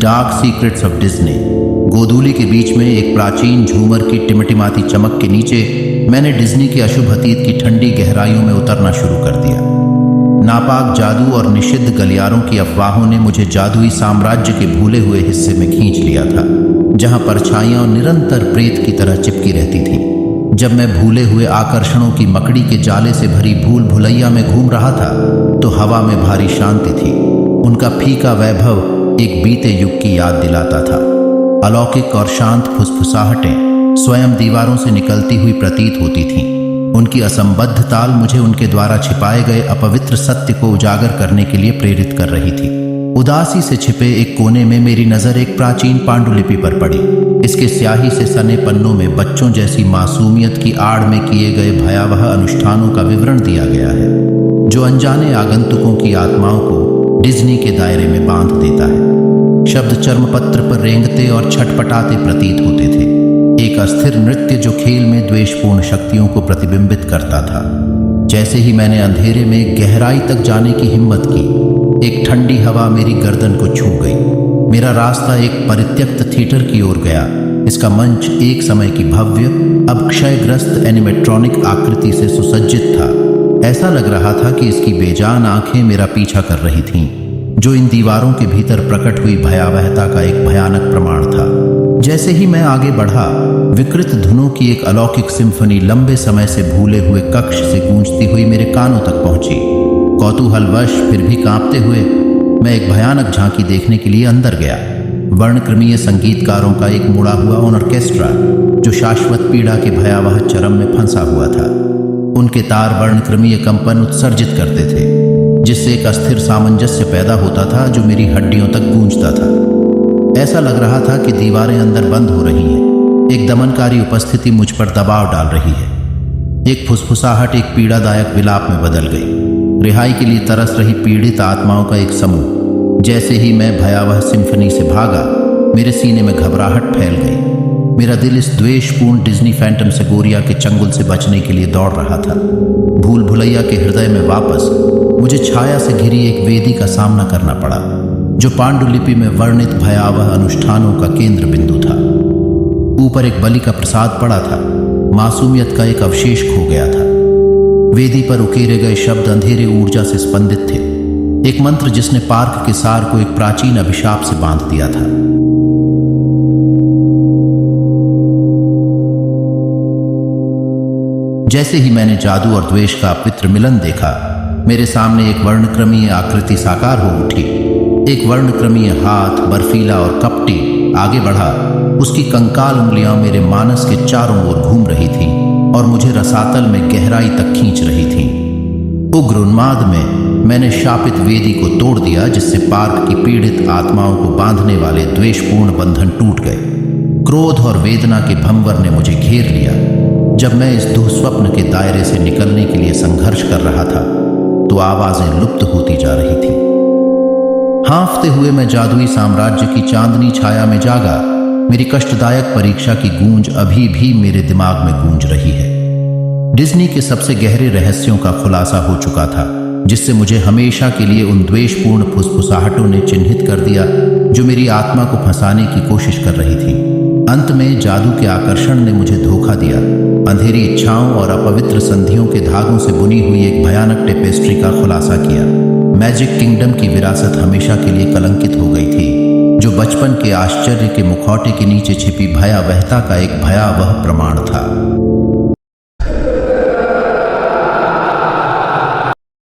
Dark secrets of Disney. गोधूली के बीच में एक प्राचीन झूमर की टिमटिमाती चमक के नीचे मैंने डिज्नी के अशुभ अतीत की ठंडी गहराइयों में उतरना शुरू कर दिया। नापाक जादू और निषिद्ध गलियारों की अफवाहों ने मुझे जादुई साम्राज्य के भूले हुए हिस्से में खींच लिया था, जहां परछाइयां निरंतर प्रेत की तरह चिपकी रहती थीं। जब मैं भूले हुए आकर्षणों की मकड़ी के जाले से भरी भूल भुलैया में घूम रहा था तो हवा में भारी शांति थी। उनका फीका वैभव एक बीते युग की याद दिलाता था। अलौकिक और शांत फुसफुसाहटें स्वयं दीवारों से निकलती हुई प्रतीत होती थीं। उनकी असंबद्ध ताल मुझे उनके द्वारा छिपाए गए अपवित्र सत्य को उजागर करने के लिए प्रेरित कर रही थी। उदासी से छिपे एक कोने में मेरी नज़र एक प्राचीन पांडुलिपि पर पड़ी। इसके स्याही से सने पन्नों में बच्चों जैसी मासूमियत की आड़ में किए गए भयावह अनुष्ठानों का विवरण दिया गया है, जो अनजाने आगंतुकों की आत्माओं को डिज्नी के दायरे में बांध देता है। शब्द चर्मपत्र पर रेंगते और छटपटाते प्रतीत होते थे, एक अस्थिर नृत्य जो खेल में द्वेषपूर्ण शक्तियों को प्रतिबिंबित करता था। जैसे ही मैंने अंधेरे में गहराई तक जाने की हिम्मत की, एक ठंडी हवा मेरी गर्दन को छू गई। मेरा रास्ता एक परित्यक्त थिएटर की ओर गया। इसका मंच एक समय की भव्य, अब क्षयग्रस्त एनिमेट्रॉनिक आकृति से सुसज्जित था। ऐसा लग रहा था कि इसकी बेजान आंखें मेरा पीछा कर रही थीं, जो इन दीवारों के भीतर प्रकट हुई भयावहता का एक भयानक प्रमाण था। जैसे ही मैं आगे बढ़ा, विकृत धुनों की एक अलौकिक सिम्फनी लंबे समय से भूले हुए कक्ष से गूंजती हुई मेरे कानों तक पहुंची। कौतूहलवश फिर भी कांपते हुए मैं एक भयानक झांकी देखने के लिए अंदर गया। वर्णक्रमीय संगीतकारों का एक मुड़ा हुआ ऑर्केस्ट्रा, जो शाश्वत पीड़ा के भयावह चरम में फंसा हुआ था। उनके तार वर्णक्रमीय कंपन उत्सर्जित करते थे, जिससे एक अस्थिर सामंजस्य पैदा होता था जो मेरी हड्डियों तक गूंजता था। ऐसा लग रहा था कि दीवारें अंदर बंद हो रही हैं। एक दमनकारी उपस्थिति मुझ पर दबाव डाल रही है। एक फुसफुसाहट एक पीड़ादायक विलाप में बदल गई, रिहाई के लिए तरस रही पीड़ित आत्माओं का एक समूह। जैसे ही मैं भयावह सिम्फनी से भागा, मेरे सीने में घबराहट फैल गई। मेरा दिल इस द्वेषपूर्ण डिज्नी फैंटम सेगोरिया के चंगुल से बचने के लिए दौड़ रहा था। भूल भुलैया के हृदय में वापस मुझे छाया से घिरी एक वेदी का सामना करना पड़ा, जो पांडुलिपि में वर्णित भयावह अनुष्ठानों का केंद्र बिंदु था। ऊपर एक बलि का प्रसाद पड़ा था, मासूमियत का एक अवशेष खो गया था। वेदी पर उकेरे गए शब्द अंधेरे ऊर्जा से स्पंदित थे, एक मंत्र जिसने पार्क के सार को एक प्राचीन अभिशाप से बांध दिया था। जैसे ही मैंने जादू और द्वेष का अपवित्र मिलन देखा, मेरे सामने एक वर्णक्रमीय आकृति साकार हो उठी। एक वर्णक्रमीय हाथ, बर्फीला और कपटी, आगे बढ़ा। उसकी कंकाल उंगलियां मेरे मानस के चारों ओर घूम रही थीं और मुझे रसातल में गहराई तक खींच रही थीं। उग्र उन्माद में मैंने शापित वेदी को तोड़ दिया, जिससे पार्क की पीड़ित आत्माओं को बांधने वाले द्वेषपूर्ण बंधन टूट गए। क्रोध और वेदना के भंवर ने मुझे घेर लिया। जब मैं इस दुःस्वप्न के दायरे से निकलने के लिए संघर्ष कर रहा था, तो आवाजें लुप्त होती जा रही थीं। हाँफते हुए मैं जादुई साम्राज्य की चांदनी छाया में जागा। मेरी कष्टदायक परीक्षा की गूंज अभी भी मेरे दिमाग में गूंज रही है। डिज्नी के सबसे गहरे रहस्यों का खुलासा हो चुका था, जिससे मुझे हमेशा के लिए उन द्वेषपूर्ण फुसफुसाहटों ने चिन्हित कर दिया, जो मेरी आत्मा को फंसाने की कोशिश कर रही थी। अंत में जादू के आकर्षण ने मुझे धोखा दिया। अंधेरी इच्छाओं और अपवित्र संधियों के धागों से बुनी हुई एक भयानक टेपेस्ट्री का खुलासा किया। मैजिक किंगडम की विरासत हमेशा के लिए कलंकित हो गई थी, जो बचपन के आश्चर्य के मुखौटे के नीचे छिपी भयावहता का एक भयावह प्रमाण था।